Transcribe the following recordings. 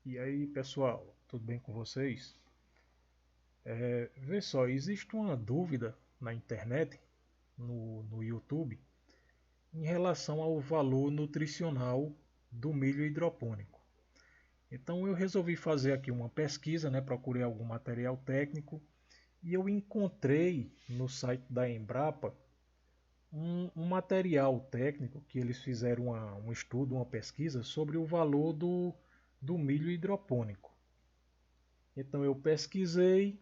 E aí, pessoal, tudo bem com vocês? Vê só, existe uma dúvida na internet, no YouTube, em relação ao valor nutricional do milho hidropônico. Então eu resolvi fazer aqui uma pesquisa, né, procurei algum material técnico e eu encontrei no site da Embrapa um material técnico que eles fizeram um estudo, uma pesquisa sobre o valor do milho hidropônico. Então eu pesquisei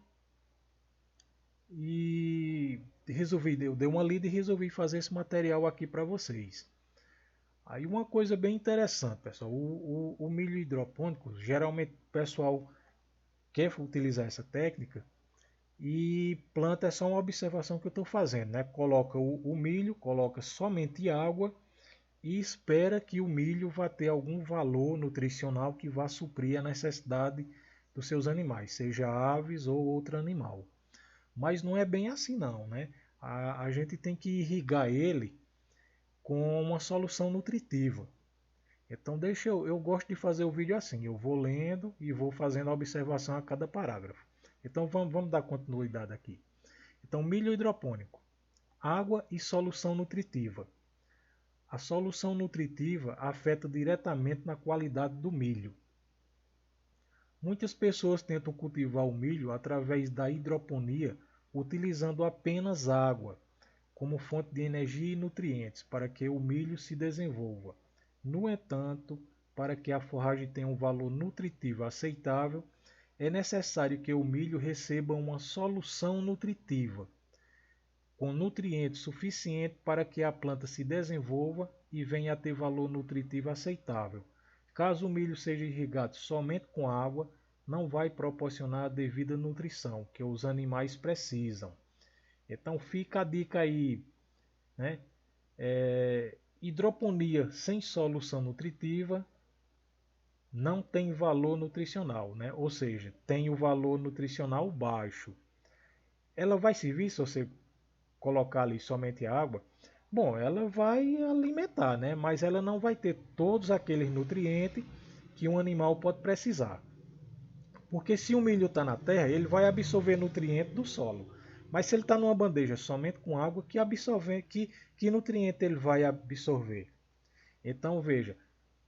e eu dei uma lida e resolvi fazer esse material aqui para vocês. Aí uma coisa bem interessante, pessoal, o milho hidropônico, geralmente o pessoal quer utilizar essa técnica e planta é só uma observação que eu estou fazendo, né? Coloca o milho, coloca somente água e espera que o milho vá ter algum valor nutricional que vá suprir a necessidade dos seus animais, seja aves ou outro animal. Mas não é bem assim não, né? A gente tem que irrigar ele com uma solução nutritiva. Então eu gosto de fazer o vídeo assim, eu vou lendo e vou fazendo a observação a cada parágrafo. Então vamos dar continuidade aqui. Então milho hidropônico, água e solução nutritiva. A solução nutritiva afeta diretamente na qualidade do milho. Muitas pessoas tentam cultivar o milho através da hidroponia, utilizando apenas água como fonte de energia e nutrientes para que o milho se desenvolva. No entanto, para que a forragem tenha um valor nutritivo aceitável, é necessário que o milho receba uma solução nutritiva, com nutrientes suficientes para que a planta se desenvolva e venha a ter valor nutritivo aceitável. Caso o milho seja irrigado somente com água, não vai proporcionar a devida nutrição que os animais precisam. Então fica a dica aí, né? Hidroponia sem solução nutritiva não tem valor nutricional, né? Ou seja, tem o valor nutricional baixo. Ela vai servir se você colocar ali somente água? Bom, ela vai alimentar, né? Mas ela não vai ter todos aqueles nutrientes que um animal pode precisar. Porque se o milho está na terra, ele vai absorver nutriente do solo. Mas se ele está numa bandeja somente com água, que nutriente ele vai absorver? Então veja,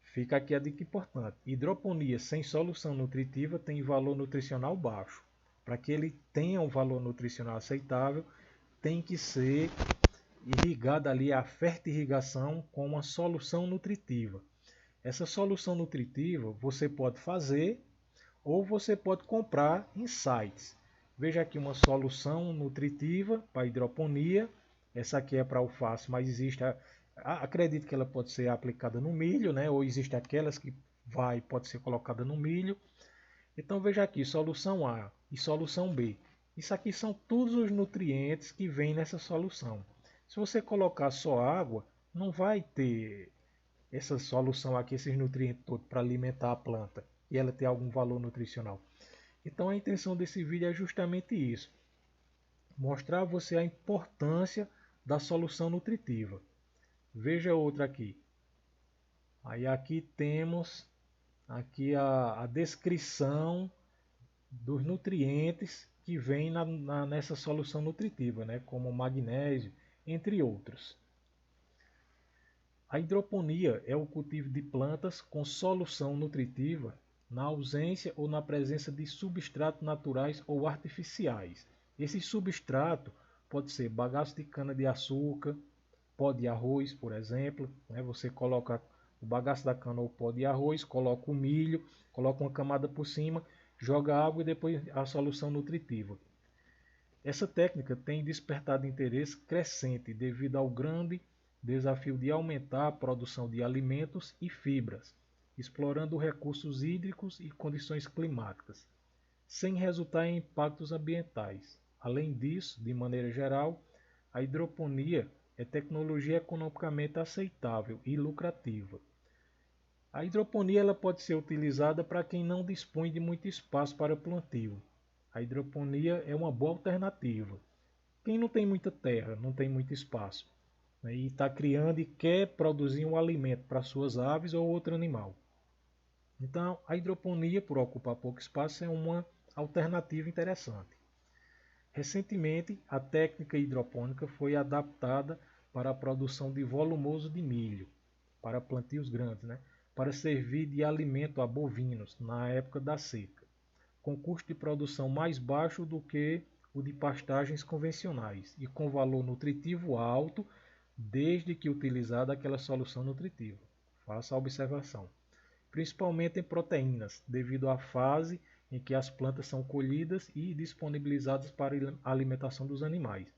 fica aqui a dica importante. Hidroponia sem solução nutritiva tem valor nutricional baixo. Para que ele tenha um valor nutricional aceitável, tem que ser irrigada ali a fertirrigação com uma solução nutritiva. Essa solução nutritiva você pode fazer ou você pode comprar em sites. Veja aqui uma solução nutritiva para hidroponia. Essa aqui é para alface, mas existe, acredito que ela pode ser aplicada no milho, né? Ou existe aquelas que pode ser colocada no milho. Então veja aqui, solução A e solução B. Isso aqui são todos os nutrientes que vêm nessa solução. Se você colocar só água, não vai ter essa solução aqui, esses nutrientes todos para alimentar a planta e ela ter algum valor nutricional. Então a intenção desse vídeo é justamente isso, mostrar a você a importância da solução nutritiva. Veja outra aqui. Aí aqui temos aqui a descrição dos nutrientes que vem nessa solução nutritiva, né? Como magnésio, entre outros. A hidroponia é o cultivo de plantas com solução nutritiva na ausência ou na presença de substratos naturais ou artificiais. Esse substrato pode ser bagaço de cana-de-açúcar, pó de arroz, por exemplo. Né? Você coloca o bagaço da cana ou pó de arroz, coloca o milho, coloca uma camada por cima, joga água e depois a solução nutritiva. Essa técnica tem despertado interesse crescente devido ao grande desafio de aumentar a produção de alimentos e fibras, explorando recursos hídricos e condições climáticas, sem resultar em impactos ambientais. Além disso, de maneira geral, a hidroponia é tecnologia economicamente aceitável e lucrativa. A hidroponia ela pode ser utilizada para quem não dispõe de muito espaço para plantio. A hidroponia é uma boa alternativa. Quem não tem muita terra, não tem muito espaço, né, e está criando e quer produzir um alimento para suas aves ou outro animal. Então, a hidroponia, por ocupar pouco espaço, é uma alternativa interessante. Recentemente, a técnica hidropônica foi adaptada para a produção de volumoso de milho, para plantios grandes, para servir de alimento a bovinos na época da seca, com custo de produção mais baixo do que o de pastagens convencionais e com valor nutritivo alto, desde que utilizada aquela solução nutritiva. Faça a observação. Principalmente em proteínas, devido à fase em que as plantas são colhidas e disponibilizadas para a alimentação dos animais.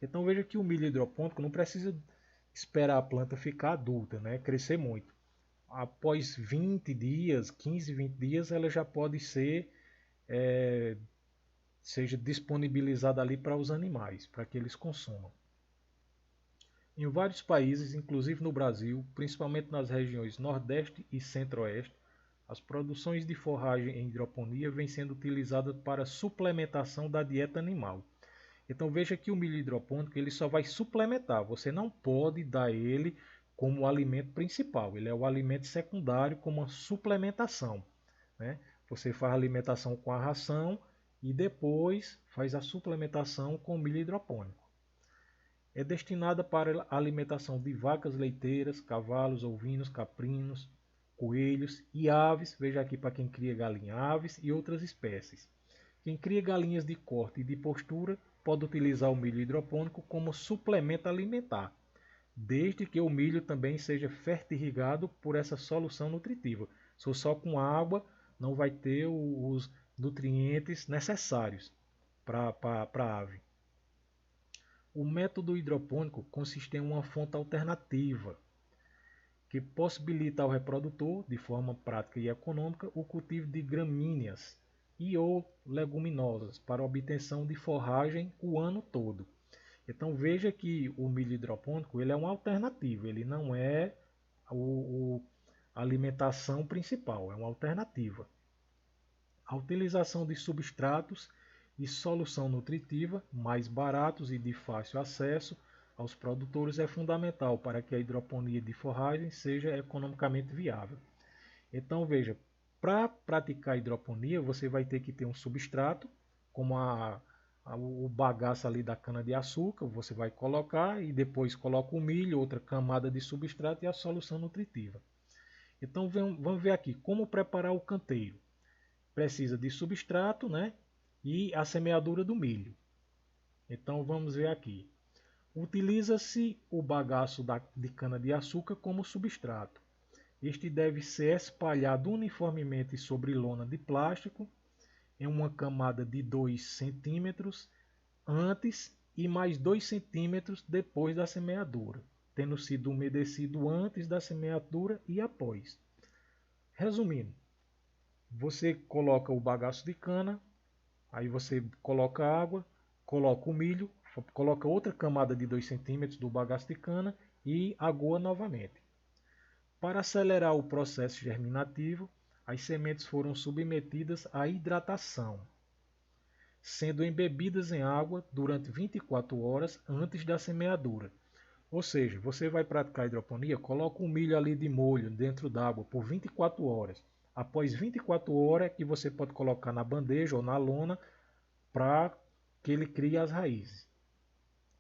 Então veja que o milho hidropônico não precisa esperar a planta ficar adulta, crescer muito. Após 20 dias, 15, 20 dias, ela já pode ser seja disponibilizada ali para os animais, para que eles consumam. Em vários países, inclusive no Brasil, principalmente nas regiões Nordeste e Centro-Oeste, as produções de forragem em hidroponia vêm sendo utilizadas para suplementação da dieta animal. Então veja que o milho hidropônico ele só vai suplementar, você não pode dar ele como alimento principal, ele é o alimento secundário como uma suplementação. Você faz a alimentação com a ração e depois faz a suplementação com o milho hidropônico. É destinada para a alimentação de vacas leiteiras, cavalos, ovinos, caprinos, coelhos e aves, veja aqui para quem cria galinha, aves e outras espécies. Quem cria galinhas de corte e de postura pode utilizar o milho hidropônico como suplemento alimentar, desde que o milho também seja fertirrigado por essa solução nutritiva. Se for só com água, não vai ter os nutrientes necessários para a ave. O método hidropônico consiste em uma fonte alternativa que possibilita ao reprodutor, de forma prática e econômica, o cultivo de gramíneas e ou leguminosas para obtenção de forragem o ano todo. Então veja que o milho hidropônico ele é uma alternativa, ele não é a alimentação principal, é uma alternativa. A utilização de substratos e solução nutritiva mais baratos e de fácil acesso aos produtores é fundamental para que a hidroponia de forragem seja economicamente viável. Então veja, para praticar hidroponia você vai ter que ter um substrato, como o bagaço ali da cana de açúcar, você vai colocar e depois coloca o milho, outra camada de substrato e a solução nutritiva. Então vamos ver aqui como preparar o canteiro. Precisa de substrato, e a semeadura do milho. Então vamos ver aqui. Utiliza-se o bagaço de cana-de-açúcar como substrato. Este deve ser espalhado uniformemente sobre lona de plástico em uma camada de 2 centímetros antes e mais 2 centímetros depois da semeadura, tendo sido umedecido antes da semeadura e após. Resumindo, você coloca o bagaço de cana, aí você coloca água, coloca o milho, coloca outra camada de 2 centímetros do bagaço de cana e agoa novamente. Para acelerar o processo germinativo, as sementes foram submetidas à hidratação, sendo embebidas em água durante 24 horas antes da semeadura. Ou seja, você vai praticar hidroponia, coloca o milho ali de molho dentro d'água por 24 horas. Após 24 horas é que você pode colocar na bandeja ou na lona para que ele crie as raízes.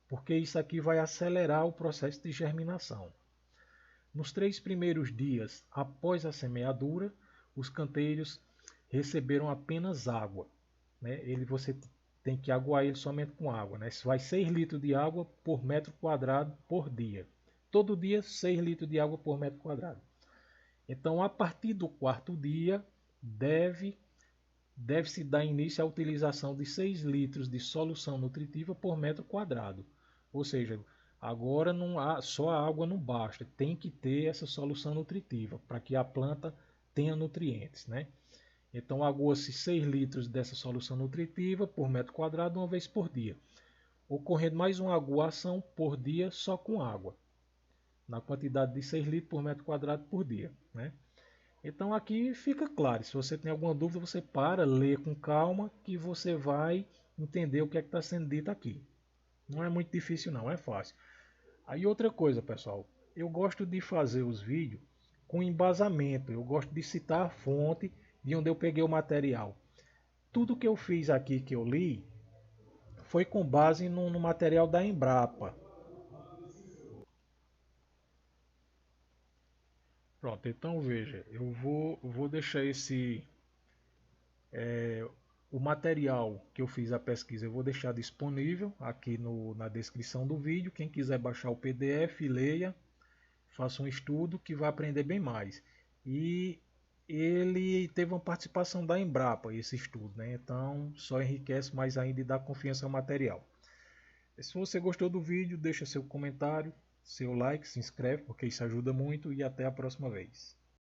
Porque isso aqui vai acelerar o processo de germinação. Nos 3 primeiros dias após a semeadura, os canteiros receberam apenas água. Você tem que aguar ele somente com água. Isso vai 6 litros de água por metro quadrado por dia. Todo dia 6 litros de água por metro quadrado. Então, a partir do 4º dia, deve-se dar início à utilização de 6 litros de solução nutritiva por metro quadrado. Ou seja, agora só a água não basta, tem que ter essa solução nutritiva para que a planta tenha nutrientes. Então, agoa-se 6 litros dessa solução nutritiva por metro quadrado uma vez por dia, ocorrendo mais uma aguação por dia só com água, na quantidade de 6 litros por metro quadrado por dia. Então aqui fica claro, se você tem alguma dúvida, você lê com calma, que você vai entender o que é que está sendo dito aqui. Não é muito difícil não, é fácil. Aí outra coisa, pessoal, eu gosto de fazer os vídeos com embasamento. Eu gosto de citar a fonte de onde eu peguei o material. Tudo que eu fiz aqui, que eu li, foi com base no material da Embrapa. Pronto, então veja, eu vou deixar o material que eu fiz a pesquisa, eu vou deixar disponível aqui na descrição do vídeo. Quem quiser baixar o PDF, leia, faça um estudo que vai aprender bem mais. E ele teve uma participação da Embrapa, esse estudo, né? Então só enriquece mais ainda e dá confiança ao material. Se você gostou do vídeo, deixa seu comentário, seu like, se inscreve, porque isso ajuda muito, e até a próxima vez.